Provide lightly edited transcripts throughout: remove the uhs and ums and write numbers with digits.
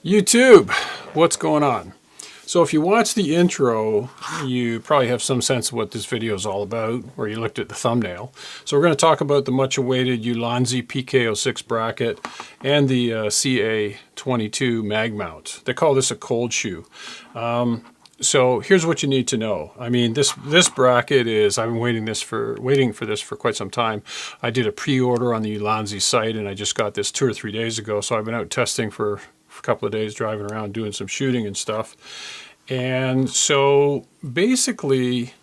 YouTube, what's going on? So if you watch the intro, you probably have some sense of what this video is all about, or you looked at the thumbnail. So we're going to talk about the much awaited Ulanzi PK-06 bracket and the CA22 mag mount. They call this a cold shoe. So here's what you need to know. I mean, this bracket is, I've been waiting for this for quite some time. I did a pre-order on the Ulanzi site, and I just got this 2 or 3 days ago. So I've been out testing for a couple of days, driving around doing some shooting and stuff. And so basically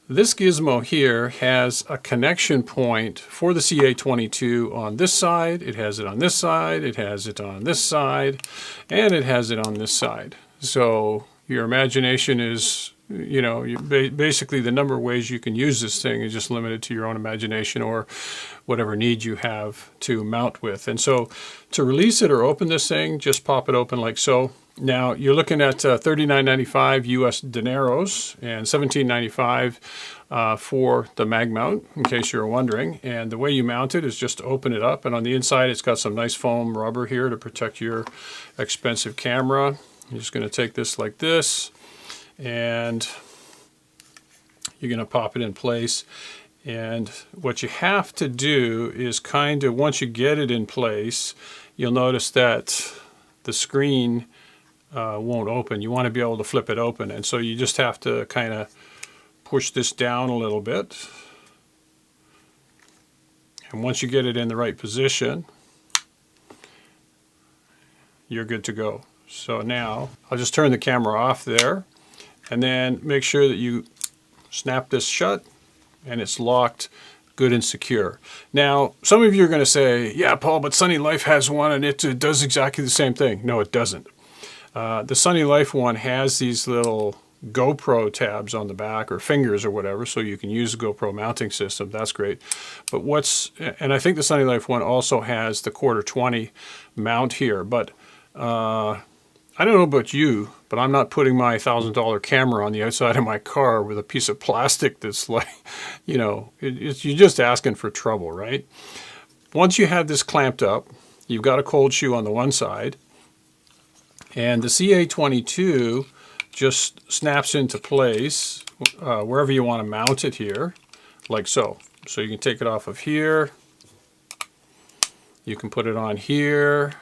this gizmo here has a connection point for the CA22 on this side. It has it on this side, it has it on this side, and it has it on this side. So your imagination is, you know, basically the number of ways you can use this thing is just limited to your own imagination or whatever need you have to mount with. And so to release it or open this thing, just pop it open like so. Now you're looking at $39.95 US dineros and $17.95 for the mag mount, in case you're wondering. And the way you mount it is just to open it up, and on the inside it's got some nice foam rubber here to protect your expensive camera. You're just going to take this like this, and you're going to pop it in place. And what you have to do is kind of, once you get it in place, you'll notice that the screen won't open. You want to be able to flip it open, and so you just have to kind of push this down a little bit. And once you get it in the right position, you're good to go. So now I'll just turn the camera off there, and then make sure that you snap this shut and it's locked good and secure. Now, some of you are going to say, yeah, Paul, but Sunny Life has one and it does exactly the same thing. No, it doesn't. The Sunny Life one has these little GoPro tabs on the back, or fingers or whatever, so you can use the GoPro mounting system. That's great. But and I think the Sunny Life one also has the 1/4-20 mount here, but I don't know about you, but I'm not putting my $1,000 camera on the outside of my car with a piece of plastic that's like, you know, you're just asking for trouble, right? Once you have this clamped up, you've got a cold shoe on the one side, and the CA22 just snaps into place wherever you want to mount it here, like so. So you can take it off of here, you can put it on here.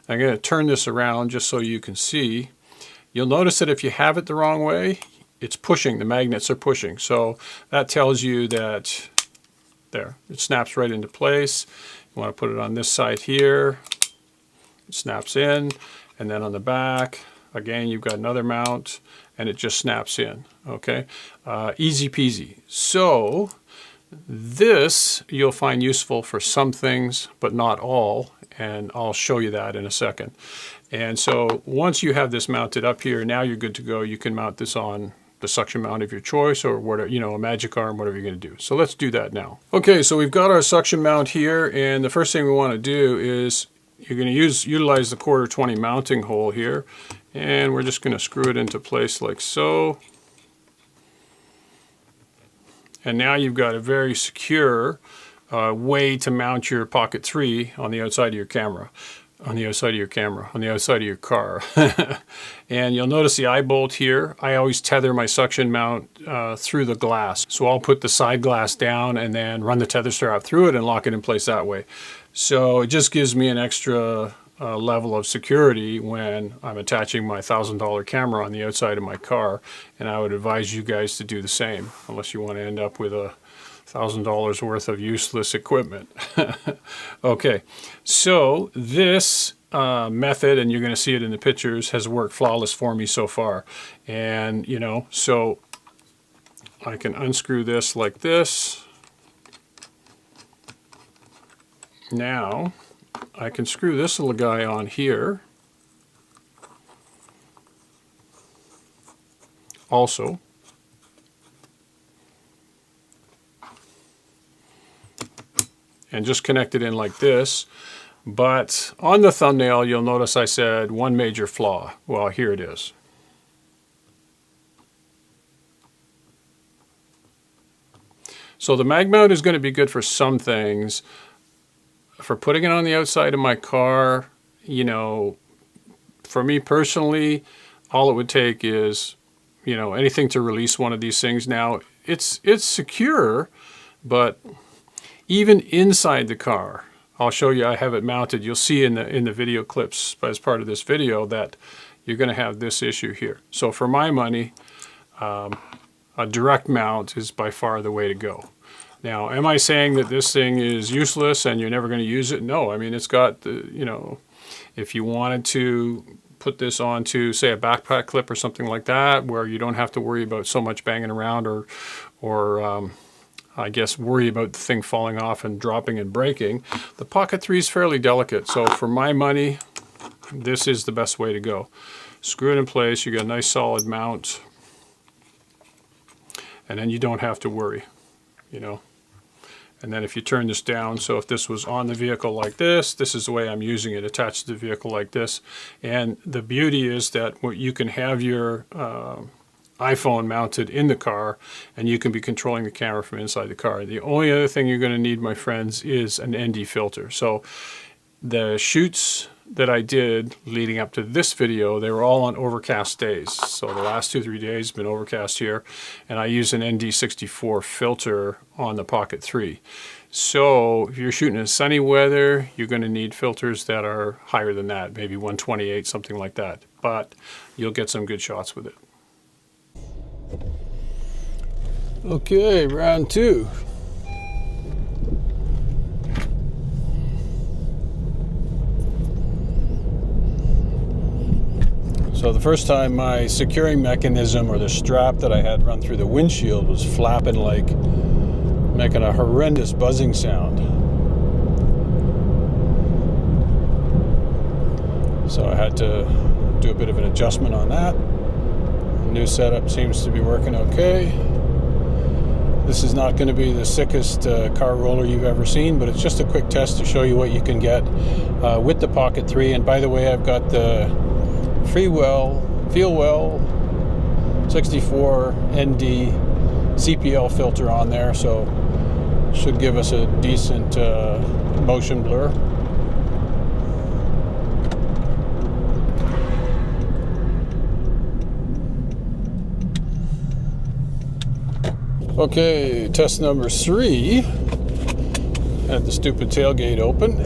I'm going to turn this around just so you can see. You'll notice that if you have it the wrong way, it's pushing, the magnets are pushing. So that tells you that, there, it snaps right into place. You want to put it on this side here, it snaps in, and then on the back, again, you've got another mount, and it just snaps in, okay? Easy peasy. So this you'll find useful for some things, but not all, and I'll show you that in a second. And so once you have this mounted up here, now you're good to go. You can mount this on the suction mount of your choice, or whatever, you know, a magic arm, whatever you're going to do. So let's do that now. Okay, so we've got our suction mount here, and the first thing we want to do is you're going to utilize the 1/4-20 mounting hole here, and we're just going to screw it into place like so. And now you've got a very secure way to mount your Pocket 3 on the outside of your camera, on the outside of your car. And you'll notice the eye bolt here. I always tether my suction mount through the glass. So I'll put the side glass down and then run the tether strap through it and lock it in place that way. So it just gives me an extra level of security when I'm attaching my $1,000 camera on the outside of my car, and I would advise you guys to do the same, unless you want to end up with $1,000 worth of useless equipment. Okay, so this method, and you're going to see it in the pictures, has worked flawless for me so far. And you know, so I can unscrew this like this. Now I can screw this little guy on here also. And just connect it in like this. But on the thumbnail, you'll notice I said one major flaw. Well, here it is. So the mag mount is going to be good for some things. For putting it on the outside of my car, you know, for me personally, all it would take is, you know, anything to release one of these things. Now, it's secure, but even inside the car, I'll show you, I have it mounted. You'll see in the video clips as part of this video that you're going to have this issue here. So for my money, a direct mount is by far the way to go. Now, am I saying that this thing is useless and you're never going to use it? No, I mean, it's got the, you know, if you wanted to put this onto, say, a backpack clip or something like that, where you don't have to worry about so much banging around or I guess worry about the thing falling off and dropping and breaking. The Pocket 3 is fairly delicate, so for my money, this is the best way to go. Screw it in place, you got a nice solid mount, and then you don't have to worry, you know. And then if you turn this down, so if this was on the vehicle like this, this is the way I'm using it, attached to the vehicle like this. And the beauty is that you can have your iPhone mounted in the car, and you can be controlling the camera from inside the car. The only other thing you're going to need, my friends, is an ND filter. So the shoots that I did leading up to this video, they were all on overcast days. So the last 2-3 days have been overcast here, and I use an ND64 filter on the Pocket 3. So if you're shooting in sunny weather, you're going to need filters that are higher than that, maybe 128, something like that. But you'll get some good shots with it. Okay, round 2. So the first time my securing mechanism, or the strap that I had run through the windshield, was flapping, like making a horrendous buzzing sound. So I had to do a bit of an adjustment on that. The new setup seems to be working okay. This is not going to be the sickest car roller you've ever seen, but it's just a quick test to show you what you can get with the Pocket 3. And by the way, I've got the Feelwell 64 ND CPL filter on there, so should give us a decent motion blur. Okay, test number 3. Had the stupid tailgate open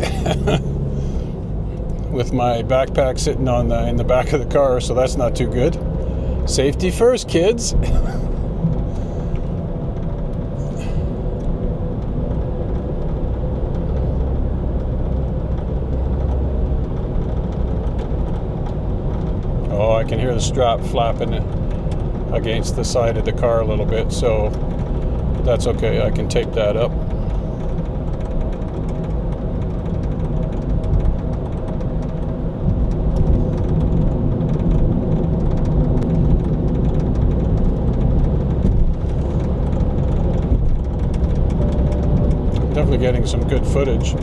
with my backpack sitting on in the back of the car, so that's not too good. Safety first, kids. Oh, I can hear the strap flapping against the side of the car a little bit, so that's okay. I can tape that up. Definitely getting some good footage.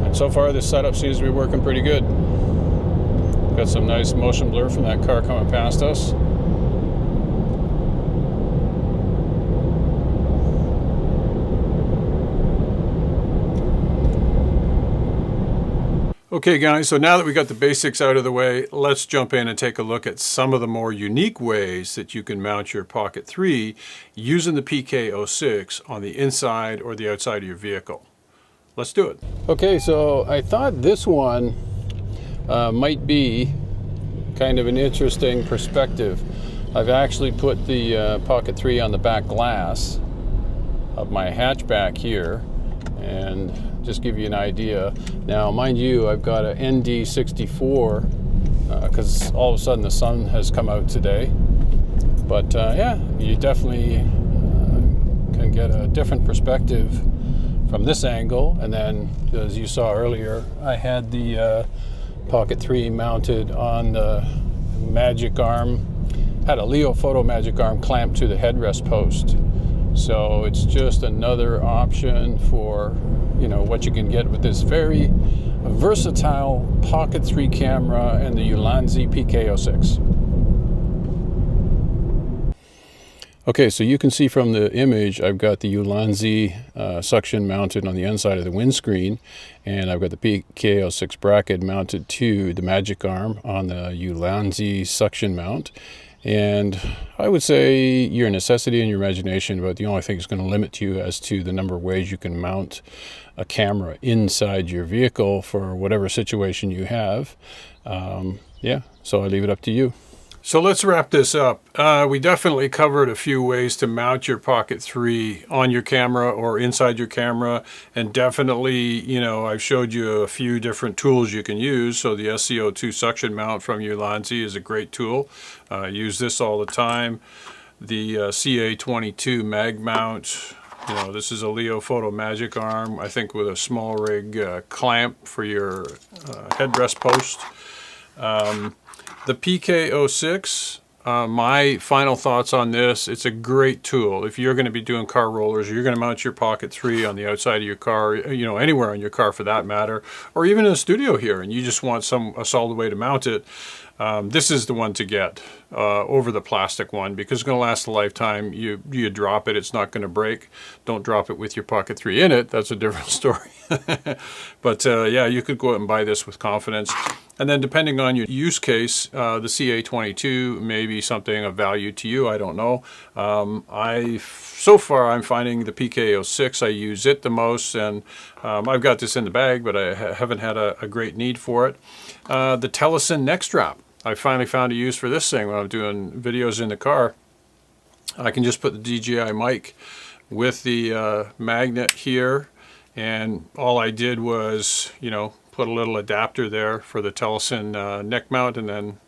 And so far this setup seems to be working pretty good. Got some nice motion blur from that car coming past us. Okay guys, so now that we got the basics out of the way, let's jump in and take a look at some of the more unique ways that you can mount your Pocket 3 using the PK-06 on the inside or the outside of your vehicle. Let's do it. Okay, so I thought this one might be kind of an interesting perspective. I've actually put the Pocket 3 on the back glass of my hatchback here, and just give you an idea. Now, mind you, I've got an ND64 because all of a sudden the sun has come out today. But yeah, you definitely can get a different perspective from this angle. And then, as you saw earlier, I had the Pocket 3 mounted on the Magic Arm, had a Leo Photo Magic Arm clamped to the headrest post. So it's just another option for, you know, what you can get with this very versatile Pocket 3 camera and the Ulanzi PK-06. Okay, so you can see from the image, I've got the Ulanzi suction mounted on the inside of the windscreen, and I've got the PK-06 bracket mounted to the magic arm on the Ulanzi suction mount. And I would say your necessity and your imagination, but the only thing that's going to limit you as to the number of ways you can mount a camera inside your vehicle for whatever situation you have. Yeah, so I leave it up to you. So let's wrap this up. We definitely covered a few ways to mount your Pocket 3 on your camera or inside your camera, and definitely, you know, I've showed you a few different tools you can use. So the SCO2 suction mount from Ulanzi is a great tool. I use this all the time. The CA22 mag mount, you know, this is a Leo Photo Magic Arm, I think with a small rig clamp for your headrest post. The PK-06, my final thoughts on this, it's a great tool. If you're going to be doing car rollers, you're going to mount your Pocket 3 on the outside of your car, you know, anywhere on your car for that matter, or even in a studio here, and you just want a solid way to mount it, this is the one to get over the plastic one, because it's going to last a lifetime. You drop it, it's not going to break. Don't drop it with your Pocket 3 in it. That's a different story. But yeah, you could go out and buy this with confidence. And then depending on your use case, the CA22 may be something of value to you. I don't know. So far I'm finding the PK-06, I use it the most, and I've got this in the bag, but I haven't had a great need for it. The Telesin neck strap. I finally found a use for this thing when I'm doing videos in the car. I can just put the DJI mic with the magnet here, and all I did was, you know, put a little adapter there for the Telesin neck mount, and then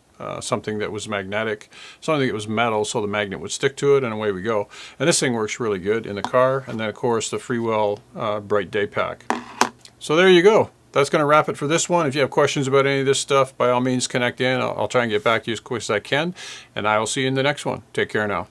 something that was magnetic, something that was metal, so the magnet would stick to it, and away we go. And this thing works really good in the car. And then of course the Freewell Bright Day Pack. So there you go. That's going to wrap it for this one. If you have questions about any of this stuff, by all means connect in. I'll try and get back to you as quick as I can, and I will see you in the next one. Take care now.